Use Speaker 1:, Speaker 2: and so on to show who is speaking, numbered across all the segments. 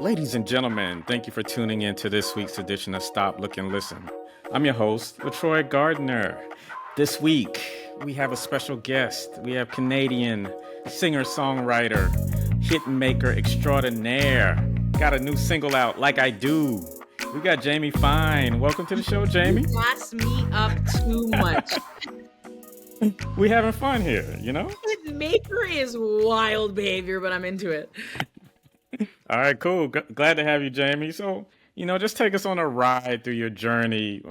Speaker 1: Ladies and gentlemen, thank you for tuning in to this week's edition of Stop, Look, and Listen. I'm your host, LaTroy Gardner. This week, we have a special guest. We have Canadian singer-songwriter, hit maker extraordinaire. Got a new single out, Like I Do. We got Jamie Fine. Welcome to the show, Jamie.
Speaker 2: Gas me up too much.
Speaker 1: We having fun here, you know?
Speaker 2: Maker is wild behavior, but I'm into it.
Speaker 1: All right, cool. Glad to have you, Jamie. So, just take us on a ride through your journey,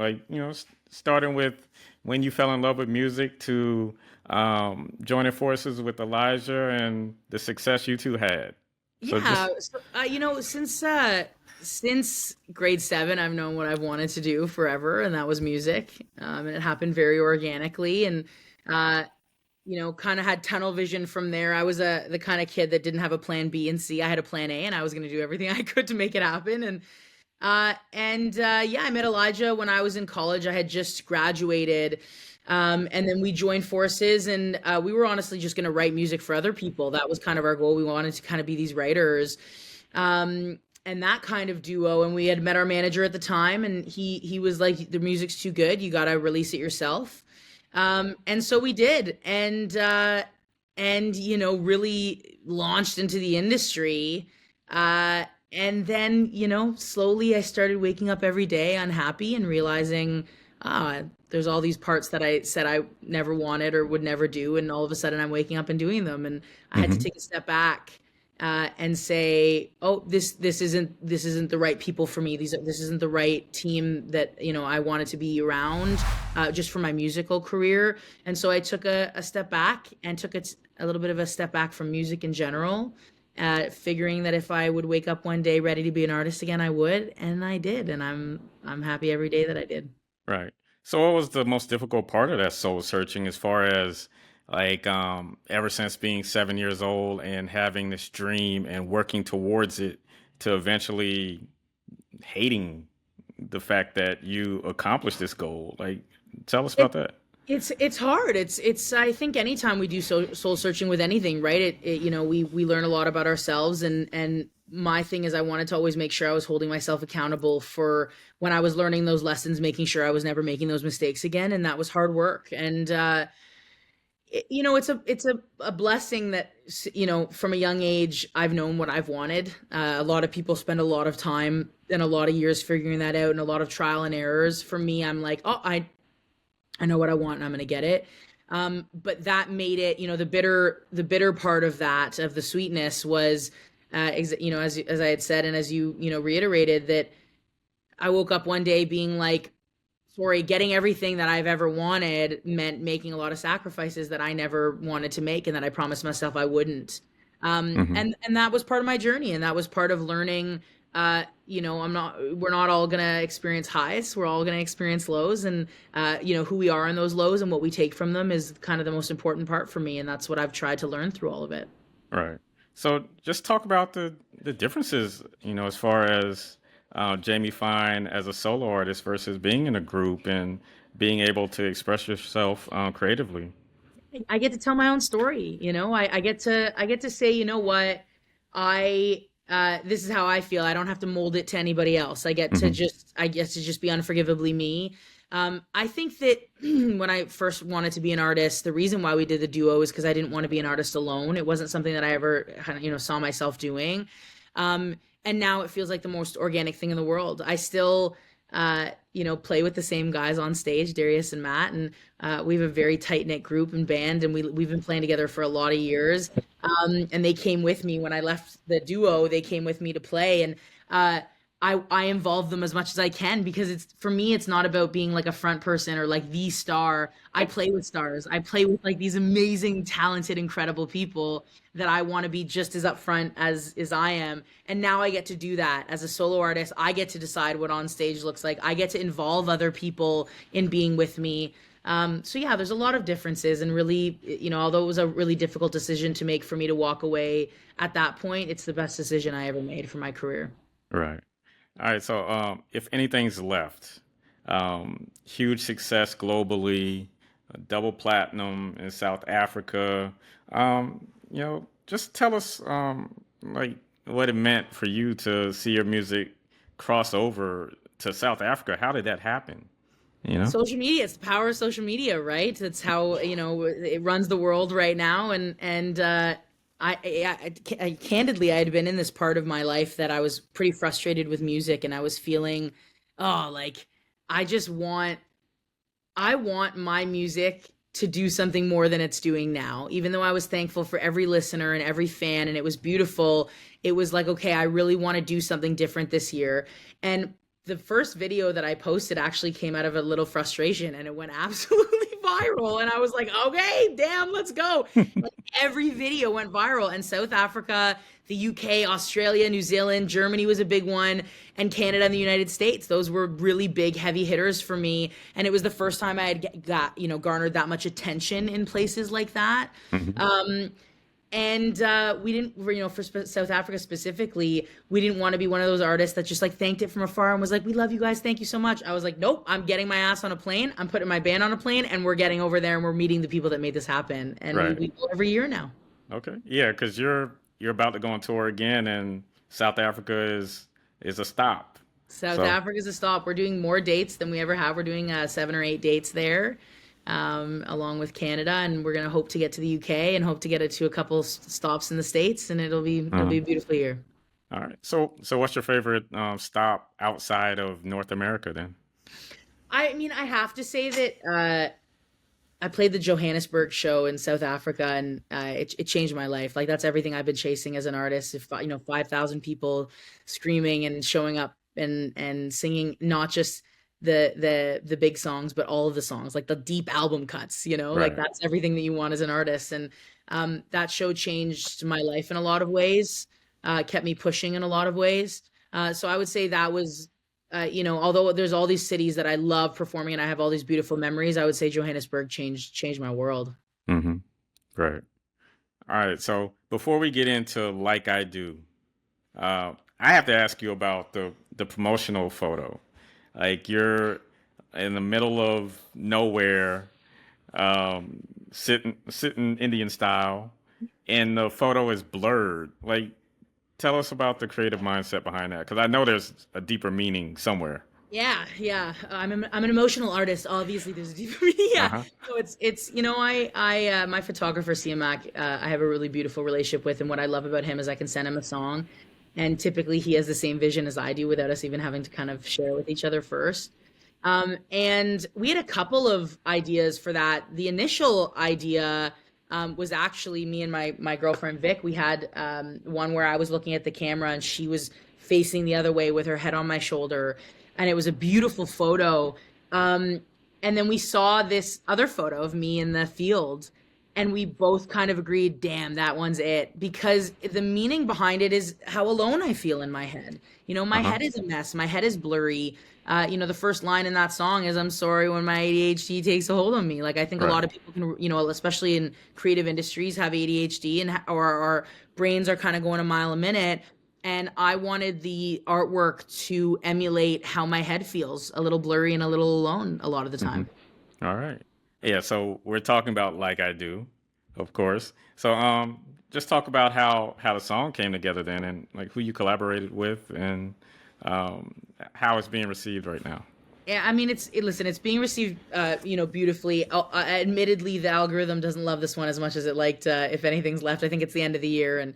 Speaker 1: starting with when you fell in love with music to joining forces with Elijah and the success you two had. So
Speaker 2: Yeah,
Speaker 1: just,
Speaker 2: since grade 7, I've known what I've wanted to do forever, and that was music. And it happened very organically, and uh, kind of had tunnel vision from there. I was the kind of kid that didn't have a plan B and C. I had a plan A, and I was going to do everything I could to make it happen. Yeah, I met Elijah when I was in college. I had just graduated. And then we joined forces, and we were honestly just going to write music for other people. That was kind of our goal. We wanted to kind of be these writers. And that kind of duo. And we had met our manager at the time, and he was like, the music's too good. You got to release it yourself. And so we did, and really launched into the industry. And then, slowly I started waking up every day unhappy and realizing, there's all these parts that I said I never wanted or would never do, and all of a sudden I'm waking up and doing them. And I had to
Speaker 1: mhm,
Speaker 2: take a step back and say, "Oh, this isn't the right people for me. This isn't the right team that I wanted to be around, just for my musical career." And so I took a step back and took a little bit of a step back from music in general, figuring that if I would wake up one day ready to be an artist again, I would, and I did, and I'm happy every day that I did.
Speaker 1: right. So what was the most difficult part of that soul searching as far as ever since being 7 years old and having this dream and working towards it to eventually hating the fact that you accomplished this goal? Like, tell us about
Speaker 2: It
Speaker 1: that.
Speaker 2: it's hard. It's I think anytime we do soul searching with anything, right? We learn a lot about ourselves, and my thing is I wanted to always make sure I was holding myself accountable for when I was learning those lessons, making sure I was never making those mistakes again, and that was hard work. And it's a blessing that from a young age I've known what I've wanted. A lot of people spend a lot of time and a lot of years figuring that out, and a lot of trial and errors. For me, I'm like, oh, I know what I want and I'm going to get it. But that made it, the bitter part of that, of the sweetness was, as I had said, and as you reiterated, that I woke up one day being like, sorry, getting everything that I've ever wanted meant making a lot of sacrifices that I never wanted to make and that I promised myself I wouldn't.
Speaker 1: Hmm.
Speaker 2: And that was part of my journey, and that was part of learning. We're not all gonna experience highs. We're all gonna experience lows, and who we are in those lows and what we take from them is kind of the most important part for me, and that's what I've tried to learn through all of it.
Speaker 1: Right. So just talk about the differences, as far as Jamie Fine as a solo artist versus being in a group and being able to express yourself creatively.
Speaker 2: I get to tell my own story. I get to say, you know what, I this is how I feel. I don't have to mold it to anybody else.
Speaker 1: Hmm.
Speaker 2: I get to just be unforgivably me. I think that when I first wanted to be an artist, the reason why we did the duo is because I didn't want to be an artist alone. It wasn't something that I ever kind of, saw myself doing. And now it feels like the most organic thing in the world. I still, play with the same guys on stage, Darius and Matt, and we have a very tight knit group and band, and we've been playing together for a lot of years. And they came with me when I left the duo. They came with me to play, and I involve them as much as I can, because it's, for me, it's not about being like a front person or like the star. I play with stars. I play with like these amazing, talented, incredible people that I want to be just as upfront as I am. And now I get to do that as a solo artist. I get to decide what on stage looks like. I get to involve other people in being with me. So yeah, there's a lot of differences, and really, although it was a really difficult decision to make for me to walk away at that point, it's the best decision I ever made for my career.
Speaker 1: Right. All right. So if anything's left, huge success globally, double platinum in South Africa. Just tell us, like, what it meant for you to see your music cross over to South Africa. How did that happen? You know?
Speaker 2: Social media, it's the power of social media, right? That's how, it runs the world right now. Candidly, I had been in this part of my life that I was pretty frustrated with music, and I was feeling, oh, like I just want I want my music to do something more than it's doing now. Even though I was thankful for every listener and every fan and it was beautiful, it was like, okay, I really want to do something different this year. And the first video that I posted actually came out of a little frustration, and it went absolutely viral. And I was like, okay, damn, let's go. Like every video went viral, and South Africa, the UK, Australia, New Zealand, Germany was a big one, and Canada and the United States. Those were really big, heavy hitters for me. And it was the first time I had got, garnered that much attention in places like that.
Speaker 1: Mhm.
Speaker 2: And we didn't, for South Africa specifically, we didn't want to be one of those artists that just like thanked it from afar and was like, "We love you guys, thank you so much." I was like, "Nope, I'm getting my ass on a plane. I'm putting my band on a plane, and we're getting over there, and we're meeting the people that made this happen." And
Speaker 1: Right.
Speaker 2: we go every year now.
Speaker 1: Okay. Yeah, because you're about to go on tour again, and South Africa is a stop.
Speaker 2: South
Speaker 1: So,
Speaker 2: Africa's a stop. We're doing more dates than we ever have. We're doing 7 or 8 dates there, along with Canada, and we're gonna hope to get to the UK and hope to get it to a couple stops in the States, and it'll be a beautiful year.
Speaker 1: all right. So what's your favorite stop outside of North America then?
Speaker 2: I mean, I have to say that I played the Johannesburg show in South Africa, and it changed my life. Like that's everything I've been chasing as an artist. If 5,000 people screaming and showing up and singing not just the big songs, but all of the songs, like the deep album cuts. Like
Speaker 1: Right.
Speaker 2: that's everything that you want as an artist. And that show changed my life in a lot of ways. Kept me pushing in a lot of ways. So I would say that was although there's all these cities that I love performing and I have all these beautiful memories, I would say Johannesburg changed my world.
Speaker 1: Mm-hmm. Right. All right. So before we get into like I do, I have to ask you about the promotional photo. Like you're in the middle of nowhere, sitting Indian style, and the photo is blurred. Like, tell us about the creative mindset behind that, because I know there's a deeper meaning somewhere.
Speaker 2: Yeah, yeah. I'm an emotional artist. Obviously, there's a deeper meaning. Yeah.
Speaker 1: Uh-huh.
Speaker 2: So it's I my photographer CMAC, I have a really beautiful relationship with, and what I love about him is I can send him a song, and typically he has the same vision as I do without us even having to kind of share with each other first. And we had a couple of ideas for that. The initial idea was actually me and my girlfriend Vic. We had one where I was looking at the camera and she was facing the other way with her head on my shoulder, and it was a beautiful photo. And then we saw this other photo of me in the field, and we both kind of agreed, damn, that one's it. Because the meaning behind it is how alone I feel in my head. My
Speaker 1: Uh-huh.
Speaker 2: head is a mess, my head is blurry. The first line in that song is, "I'm sorry when my ADHD takes a hold of me." Like, I think a
Speaker 1: Right.
Speaker 2: lot of people can, especially in creative industries, have ADHD, and or our brains are kind of going a mile a minute. And I wanted the artwork to emulate how my head feels, a little blurry and a little alone a lot of the
Speaker 1: Hmm.
Speaker 2: time.
Speaker 1: All right. Yeah, so we're talking about like I do, of course. So just talk about how the song came together then, and like who you collaborated with, and um how it's being received right now.
Speaker 2: Yeah, I mean, listen, it's being received, beautifully. Admittedly, the algorithm doesn't love this one as much as it liked. If anything's left, I think it's the end of the year, and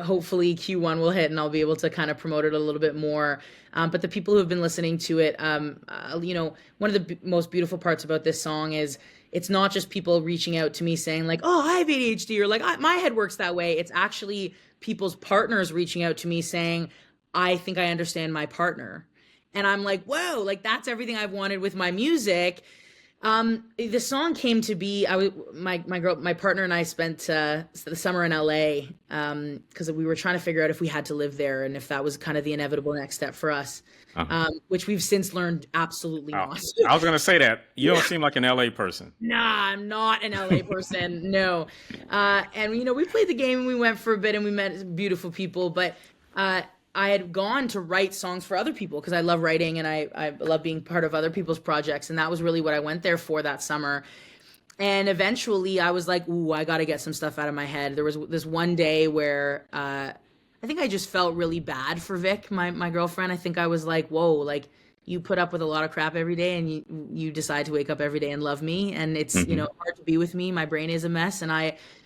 Speaker 2: hopefully Q1 will hit, and I'll be able to kind of promote it a little bit more. But the people who have been listening to it, one of the most beautiful parts about this song is it's not just people reaching out to me saying like, "Oh, I have ADHD," or like, My head works that way." It's actually people's partners reaching out to me saying, "I think I understand my partner." And I'm like, whoa, like that's everything I've wanted with my music. The song came to be. My partner and I spent the summer in LA, because we were trying to figure out if we had to live there and if that was kind of the inevitable next step for us,
Speaker 1: Uh-huh.
Speaker 2: which we've since learned absolutely
Speaker 1: Oh,
Speaker 2: not.
Speaker 1: I was gonna say that you don't
Speaker 2: Yeah.
Speaker 1: seem like an LA person.
Speaker 2: Nah, I'm not an LA person. No. And we played the game and we went for a bit and we met beautiful people, but uh, I had gone to write songs for other people because I love writing and I love being part of other people's projects. And that was really what I went there for that summer. And eventually I was like, ooh, I got to get some stuff out of my head. There was this one day where I think I just felt really bad for Vic, my girlfriend. I think I was like, whoa, like you put up with a lot of crap every day and you decide to wake up every day and love me. And it's,
Speaker 1: Hmm.
Speaker 2: hard to be with me. My brain is a mess and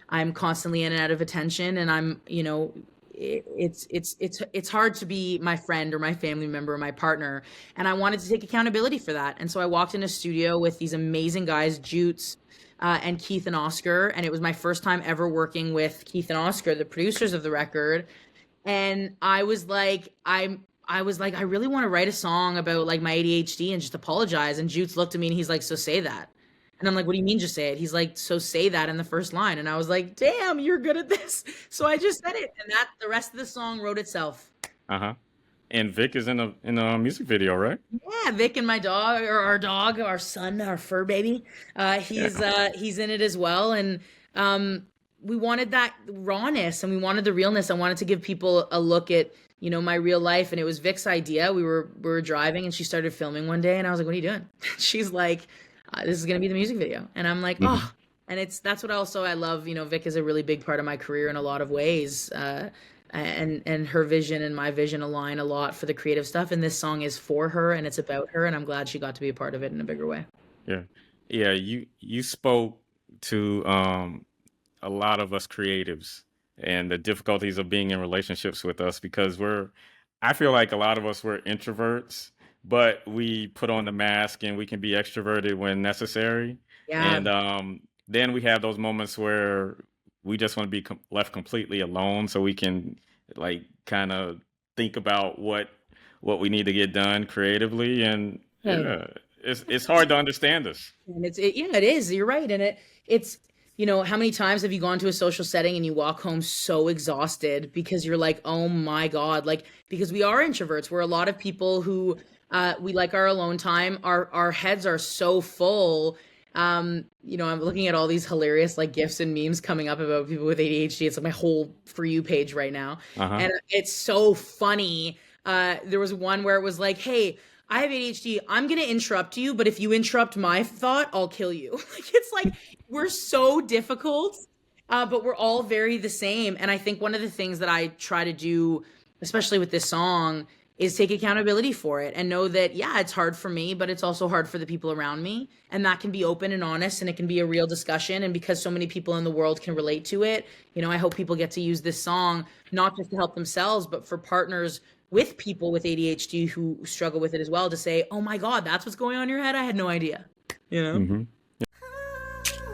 Speaker 2: I'm constantly in and out of attention and I'm, it's hard to be my friend or my family member or my partner. And I wanted to take accountability for that. And so I walked in a studio with these amazing guys, Jutes, and Keith and Oscar. And it was my first time ever working with Keith and Oscar, the producers of the record. And I was like, I really want to write a song about like my ADHD and just apologize. And Jutes looked at me and he's like, so say that. And I'm like, what do you mean just say it? He's like, so say that in the first line. And I was like, damn, you're good at this. So I just said it. And that the rest of the song wrote itself.
Speaker 1: Uh-huh. And Vic is in a music video, right?
Speaker 2: Yeah, Vic and my dog, or our dog, our son, our fur baby.
Speaker 1: Yeah.
Speaker 2: He's in it as well, and um, we wanted that rawness and we wanted the realness. I wanted to give people a look at my real life, and it was Vic's idea. We were driving, and she started filming one day, and I was like, "What are you doing?" She's like, "This is gonna be the music video," and I'm like,
Speaker 1: Hmm.
Speaker 2: "Oh." And that's what also I love. Vic is a really big part of my career in a lot of ways. And her vision and my vision align a lot for the creative stuff, and this song is for her and it's about her, and I'm glad she got to be a part of it in a bigger way.
Speaker 1: Yeah. Yeah, you spoke to a lot of us creatives and the difficulties of being in relationships with us because I feel like a lot of us were introverts, but we put on the mask and we can be extroverted when necessary.
Speaker 2: Yeah.
Speaker 1: And then we have those moments where we just want to be left completely alone so we can like kind of think about what we need to get done creatively. And
Speaker 2: Yeah.
Speaker 1: yeah, it's hard to understand us.
Speaker 2: And yeah, it is. You're right. And it's, how many times have you gone to a social setting and you walk home so exhausted because you're like, oh my God, like, because we are introverts. We're a lot of people who, we like our alone time. Our heads are so full. I'm looking at all these hilarious like gifs and memes coming up about people with ADHD. It's like my whole For You page right now.
Speaker 1: Uh-huh.
Speaker 2: And it's so funny. There was one where it was like, hey, I have ADHD. I'm going to interrupt you, but if you interrupt my thought, I'll kill you. Like, it's like we're so difficult, but we're all very the same. And I think one of the things that I try to do, especially with this song, is take accountability for it and know that, yeah, it's hard for me, but it's also hard for the people around me. And that can be open and honest and it can be a real discussion. And because so many people in the world can relate to it, I hope people get to use this song, not just to help themselves, but for partners with people with ADHD who struggle with it as well, to say, oh my God, that's what's going on in your head. I had no idea. You know?
Speaker 1: Hmm.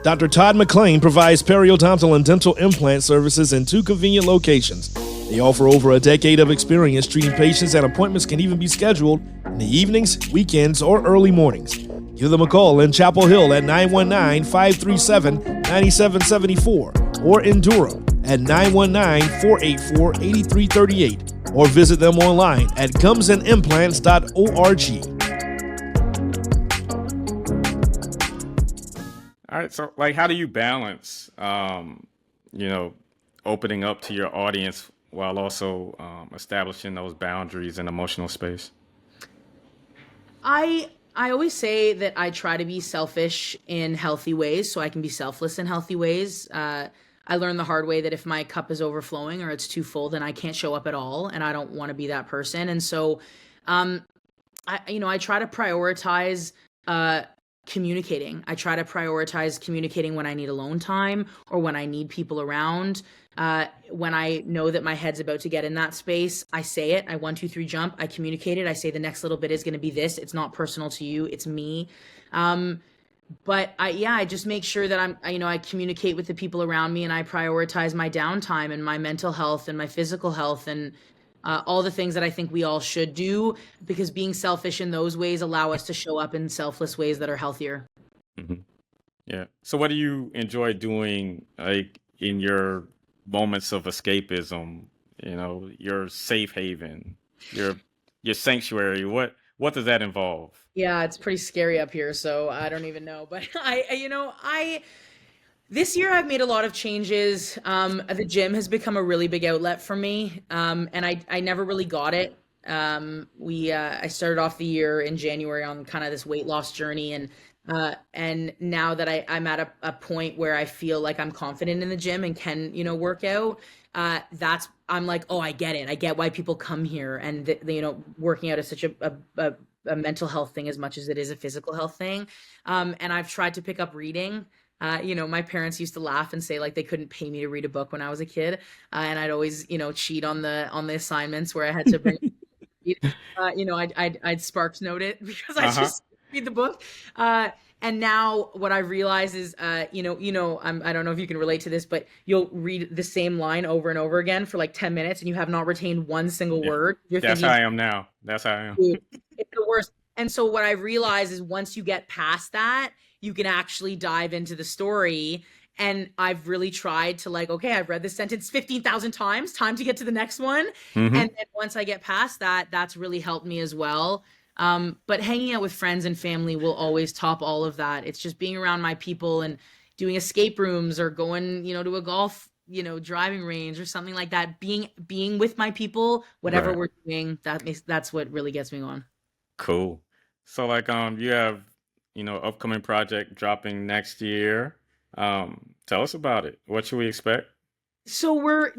Speaker 3: Dr. Todd McLean provides periodontal and dental implant services in 2 convenient locations. They offer over a decade of experience treating patients, and appointments can even be scheduled in the evenings, weekends, or early mornings. Give them a call in Chapel Hill at 919-537-9774 or in Durham at 919-484-8338 or visit them online at gumsandimplants.org.
Speaker 1: All right, so like, how do you balance, opening up to your audience while also establishing those boundaries and emotional space?
Speaker 2: I always say that I try to be selfish in healthy ways so I can be selfless in healthy ways. I learned the hard way that if my cup is overflowing or it's too full, then I can't show up at all, and I don't want to be that person. And so, um, I try to prioritize communicating. I try to prioritize communicating when I need alone time or when I need people around. When I know that my head's about to get in that space, I say it. I 1, 2, 3 jump. I communicate it. I say the next little bit is going to be this. It's not personal to you. It's me. Um, but I just make sure that I communicate with the people around me and I prioritize my downtime and my mental health and my physical health and all the things that I think we all should do, because being selfish in those ways allow us to show up in selfless ways that are healthier.
Speaker 1: Hmm. Yeah. So what do you enjoy doing, like in your moments of escapism? Your safe haven, your your sanctuary. What does that involve?
Speaker 2: Yeah, it's pretty scary up here, so I don't even know. But I this year I've made a lot of changes. The gym has become a really big outlet for me, and I never really got it. I started off the year in January on kind of this weight loss journey, and And now that I'm at a point where I feel like I'm confident in the gym and can, work out, I'm like, oh, I get it. I get why people come here. And, working out is such a mental health thing as much as it is a physical health thing. And I've tried to pick up reading. My parents used to laugh and say like they couldn't pay me to read a book when I was a kid. And I'd always, cheat on the assignments where I had to bring, I'd Sparks note it because I just read the book. And now what I realize is, I don't know if you can relate to this, but you'll read the same line over and over again for like 10 minutes and you have not retained one single word.
Speaker 1: That's thinking, how I am now. That's how I am.
Speaker 2: Dude, it's the worst. And so what I realize is once you get past that, you can actually dive into the story. And I've really tried to like, okay, I've read this sentence 15,000 times, time to get to the next one. And then once I get past that, that's really helped me as well. But hanging out with friends and family will always top all of that. It's just being around my people and doing escape rooms or going, to a golf, driving range or something like that. Being with my people, whatever we're doing, that's what really gets me on.
Speaker 1: Cool. So like, you have, upcoming project dropping next year. Tell us about it. What should we expect?
Speaker 2: So we're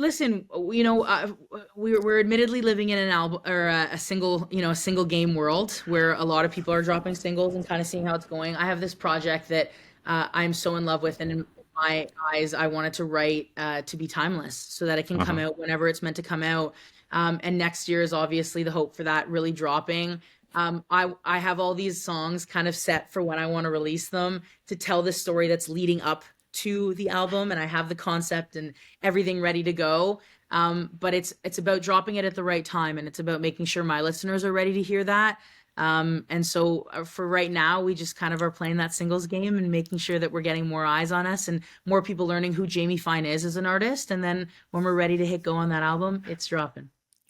Speaker 2: admittedly living in an album or a single game world where a lot of people are dropping singles and kind of seeing how it's going. I have this project that I'm so in love with, and in my eyes, I wanted to write to be timeless so that it can come out whenever it's meant to come out. And next year is obviously the hope for that really dropping. I have all these songs kind of set for when I want to release them to tell the story that's leading up to the album, and I have the concept and everything ready to go. But it's about dropping it at the right time, and it's about making sure my listeners are ready to hear that. And so for right now, we just kind of are playing that singles game and making sure that we're getting more eyes on us and more people learning who Jamie Fine is as an artist. And then when we're ready to hit go on that album, it's dropping.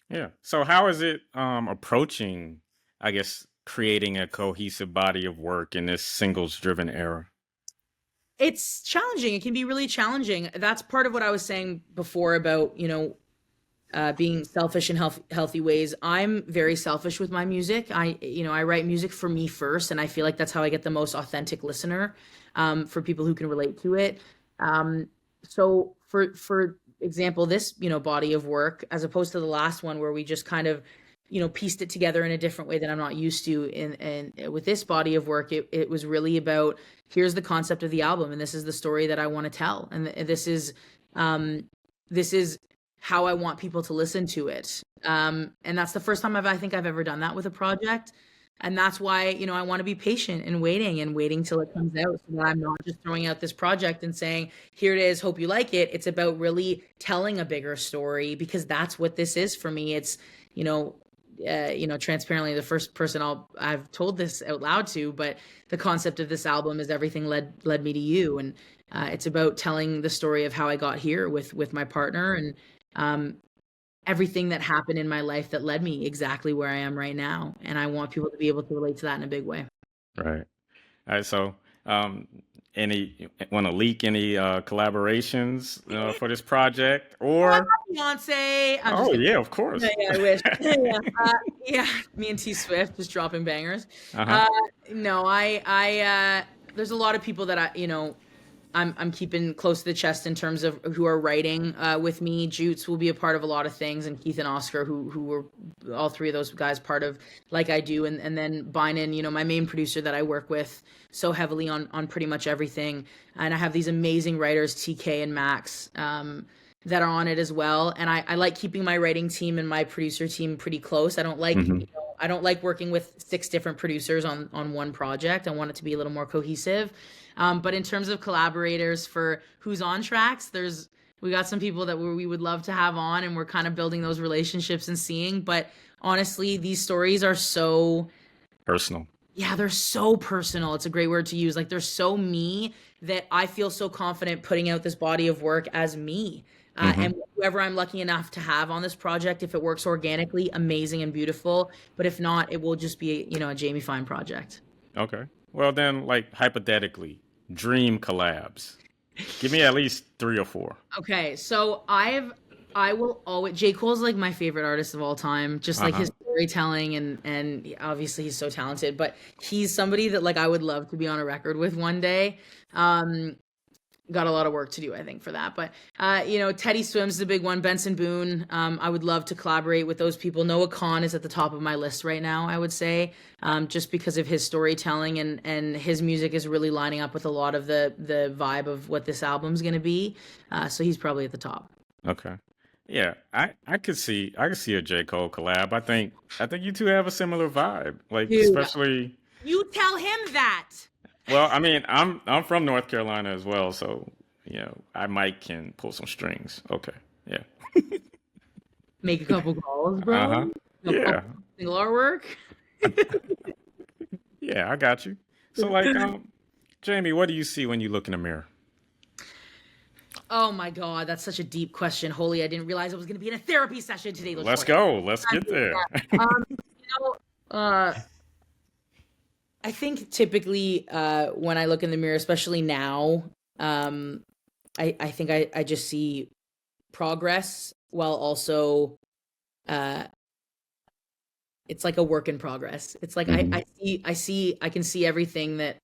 Speaker 1: Yeah. So how is it approaching, I guess, creating a cohesive body of work in this singles driven era?
Speaker 2: It's challenging. It can be really challenging. That's part of what I was saying before about, being selfish in healthy ways. I'm very selfish with my music. I write music for me first, and I feel like that's how I get the most authentic listener, for people who can relate to it. So for example, this, body of work, as opposed to the last one where we just kind of, pieced it together in a different way that I'm not used to. And with this body of work, it was really about, here's the concept of the album, and this is the story that I want to tell. And this is how I want people to listen to it. And that's the first time I think I've ever done that with a project. And that's why, I want to be patient and waiting till it comes out, so that I'm not just throwing out this project and saying, here it is, hope you like it. It's about really telling a bigger story, because that's what this is for me. It's, transparently the first person I've told this out loud to, but the concept of this album is everything led me to you. And it's about telling the story of how I got here with my partner, and everything that happened in my life that led me exactly where I am right now. And I want people to be able to relate to that in a big way.
Speaker 1: Right. All right. So, any want to leak any collaborations for this project, or
Speaker 2: Beyonce?
Speaker 1: Yeah, of course.
Speaker 2: Yeah, I wish. Yeah, me and T Swift just dropping bangers. No, I there's a lot of people that I'm keeping close to the chest in terms of who are writing with me. Jutes will be a part of a lot of things, and Keith and Oscar, who were all three of those guys part of Like I Do, and then Bynan, my main producer that I work with so heavily on pretty much everything. And I have these amazing writers, TK and Max, that are on it as well. And I like keeping my writing team and my producer team pretty close. I don't like I don't like working with 6 different producers on one project. I want it to be a little more cohesive. But in terms of collaborators for who's on tracks, we got some people that we would love to have on, and we're kind of building those relationships and seeing. But honestly, these stories are so
Speaker 1: personal.
Speaker 2: Yeah, they're so personal. It's a great word to use. Like, they're so me that I feel so confident putting out this body of work as me. And whoever I'm lucky enough to have on this project, if it works organically, amazing and beautiful. But if not, it will just be, a Jamie Fine project.
Speaker 1: Okay. Well, then, like, hypothetically, dream collabs. Give me at least 3 or 4.
Speaker 2: Okay, so I've I will always J. Cole's like my favorite artist of all time. Just like
Speaker 1: Uh-huh.
Speaker 2: his storytelling and obviously he's so talented, but he's somebody that like I would love to be on a record with one day. Um got a lot of work to do, I think, for that. But Teddy Swims is a big one. Benson Boone. I would love to collaborate with those people. Noah Khan is at the top of my list right now, I would say, just because of his storytelling and his music is really lining up with a lot of the vibe of what this album's gonna be. So he's probably at the top.
Speaker 1: Okay. Yeah, I could see a J. Cole collab. I think you two have a similar vibe. Like
Speaker 2: Dude,
Speaker 1: especially
Speaker 2: you tell him that.
Speaker 1: well, I mean, I'm from North Carolina as well, so I might can pull some strings. Okay. Yeah.
Speaker 2: Make a couple calls,
Speaker 1: Uh-huh.
Speaker 2: bro. A
Speaker 1: Yeah.
Speaker 2: couple single artwork.
Speaker 1: Yeah, I got you. So like Jamie, what do you see when you look in the mirror?
Speaker 2: Oh my God, that's such a deep question. Holy, I didn't realize I was going to be in a therapy session today,
Speaker 1: Let's
Speaker 2: LaToya.
Speaker 1: go. Let's get there.
Speaker 2: Uh, I think typically when I look in the mirror, especially now, I think I just see progress while also uh, it's like a work in progress. It's like
Speaker 1: Hmm.
Speaker 2: I can see everything that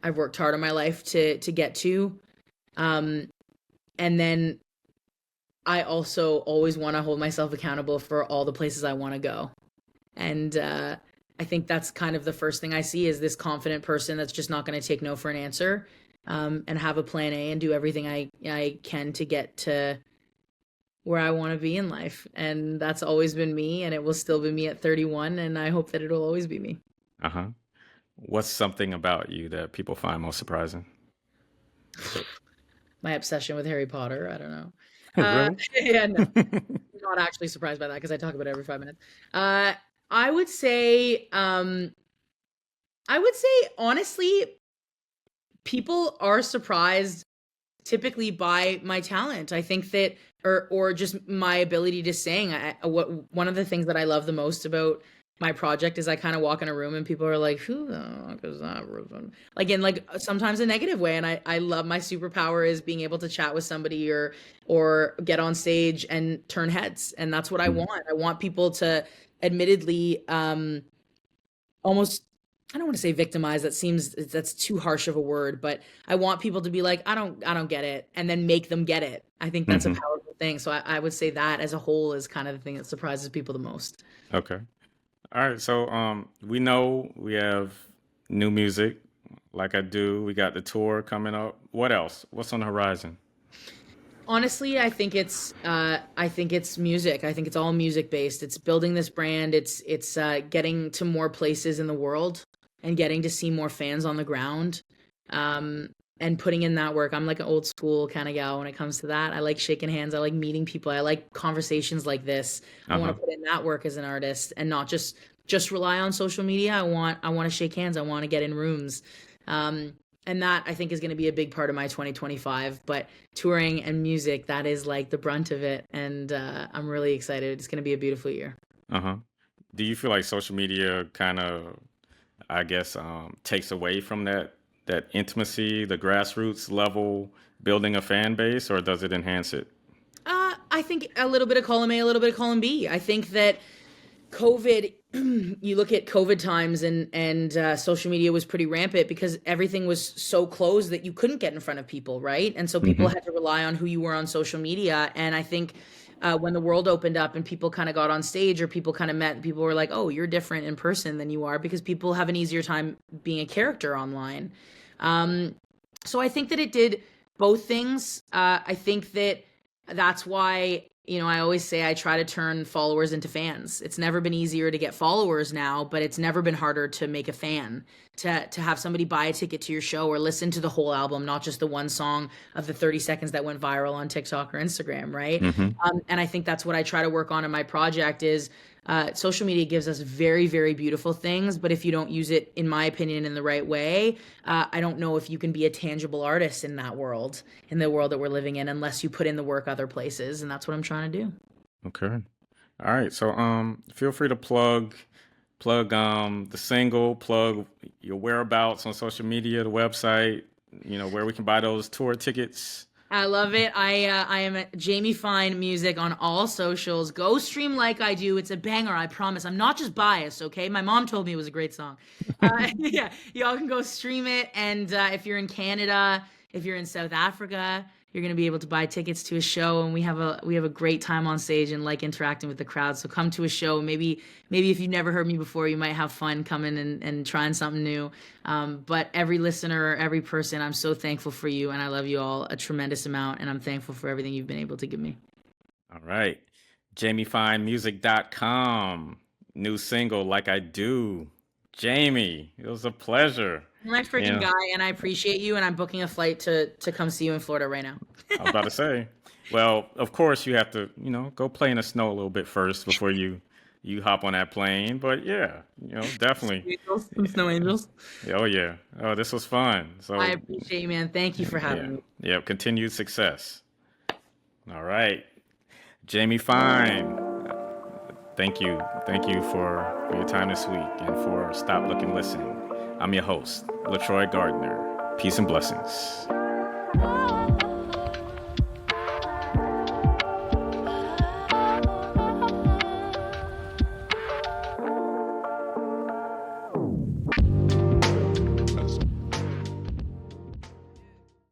Speaker 2: I've worked hard in my life to get to. Um, and then I also always want to hold myself accountable for all the places I want to go. And I think that's kind of the first thing I see is this confident person that's just not going to take no for an answer, and have a plan A and do everything I can to get to where I want to be in life. And that's always been me, and it will still be me at 31. And I hope that it'll always be me.
Speaker 1: Uh-huh. What's something about you that people find most surprising?
Speaker 2: My obsession with Harry Potter. I don't know.
Speaker 1: Really?
Speaker 2: Yeah, no, I'm not actually surprised by that because I talk about it every 5 minutes. Uh, I would say, honestly, people are surprised typically by my talent. I think that, or just my ability to sing. What one of the things that I love the most about my project is I kind of walk in a room and people are like, "Who the fuck is that person?" Like in like sometimes a negative way. And I love my superpower is being able to chat with somebody or get on stage and turn heads. And that's what I
Speaker 1: Mhm.
Speaker 2: want. I want people to admittedly almost, I don't want to say victimize. That's too harsh of a word, but I want people to be like, I don't get it, and then make them get it. I think that's a
Speaker 1: Mhm.
Speaker 2: powerful thing. So I would say that as a whole is kind of the thing that surprises people the most.
Speaker 1: Okay. All right. So we know we have new music. Like I do. We got the tour coming up. What else? What's on the horizon?
Speaker 2: Honestly, I think it's music. I think it's all music based. It's building this brand. It's getting to more places in the world and getting to see more fans on the ground. Um, and putting in that work. I'm like an old school kind of gal when it comes to that. I like shaking hands. I like meeting people. I like conversations like this. I want
Speaker 1: Uh-huh.
Speaker 2: to put in that work as an artist and not just rely on social media. I want to shake hands. I want to get in rooms. Um, and that I think is going to be a big part of my 2025. But touring and music, that is like the brunt of it. And I'm really excited. It's going to be a beautiful year.
Speaker 1: Uh-huh. Do you feel like social media kind of, I guess, takes away from that intimacy, the grassroots level building a fan base, or does it enhance it?
Speaker 2: I think a little bit of column A, a little bit of column B. I think that COVID, you look at COVID times and social media was pretty rampant because everything was so closed that you couldn't get in front of people, right? And so people
Speaker 1: Hmm.
Speaker 2: had to rely on who you were on social media. And I think when the world opened up and people kind of got on stage or people kind of met, people were like, "Oh, you're different in person than you are," because people have an easier time being a character online. Um, so I think that it did both things. I think that that's why, I always say I try to turn followers into fans. It's never been easier to get followers now, but it's never been harder to make a fan, to have somebody buy a ticket to your show or listen to the whole album, not just the one song of the 30 seconds that went viral on TikTok or Instagram, right?
Speaker 1: Hmm.
Speaker 2: And I think that's what I try to work on in my project is social media gives us very, very beautiful things, but if you don't use it, in my opinion, in the right way, I don't know if you can be a tangible artist in that world, in the world that we're living in, unless you put in the work other places. And that's what I'm trying to do.
Speaker 1: Okay. All right. So feel free to plug the single, plug your whereabouts on social media, the website, where we can buy those tour tickets.
Speaker 2: I love it. I am at Jamie Fine Music on all socials. Go stream Like I Do. It's a banger. I promise. I'm not just biased. Okay, my mom told me it was a great song. Yeah, y'all can go stream it. And if you're in Canada, if you're in South Africa, you're gonna be able to buy tickets to a show, and we have a great time on stage and like interacting with the crowd. So come to a show. Maybe if you've never heard me before, you might have fun coming and trying something new. But every listener, every person, I'm so thankful for you, and I love you all a tremendous amount, and I'm thankful for everything you've been able to give me.
Speaker 1: All right. JamieFineMusic.com. New single, Like I Do. Jamie, it was a pleasure.
Speaker 2: You're my freaking
Speaker 1: Yeah,
Speaker 2: guy, and I appreciate you, and I'm booking a flight to come see you in Florida right now.
Speaker 1: I was about to say. Well, of course you have to, go play in the snow a little bit first before you hop on that plane. But yeah, definitely.
Speaker 2: Angels, some snow angels.
Speaker 1: Oh yeah. Oh, this was fun.
Speaker 2: I
Speaker 1: So
Speaker 2: appreciate you, man. Thank you for
Speaker 1: yeah,
Speaker 2: having me.
Speaker 1: yeah. Continued success. All right, Jamie Fine. Thank you for your time this week and for Stop, Look, and Listen. I'm your host, LaTroy Gardner. Peace and blessings.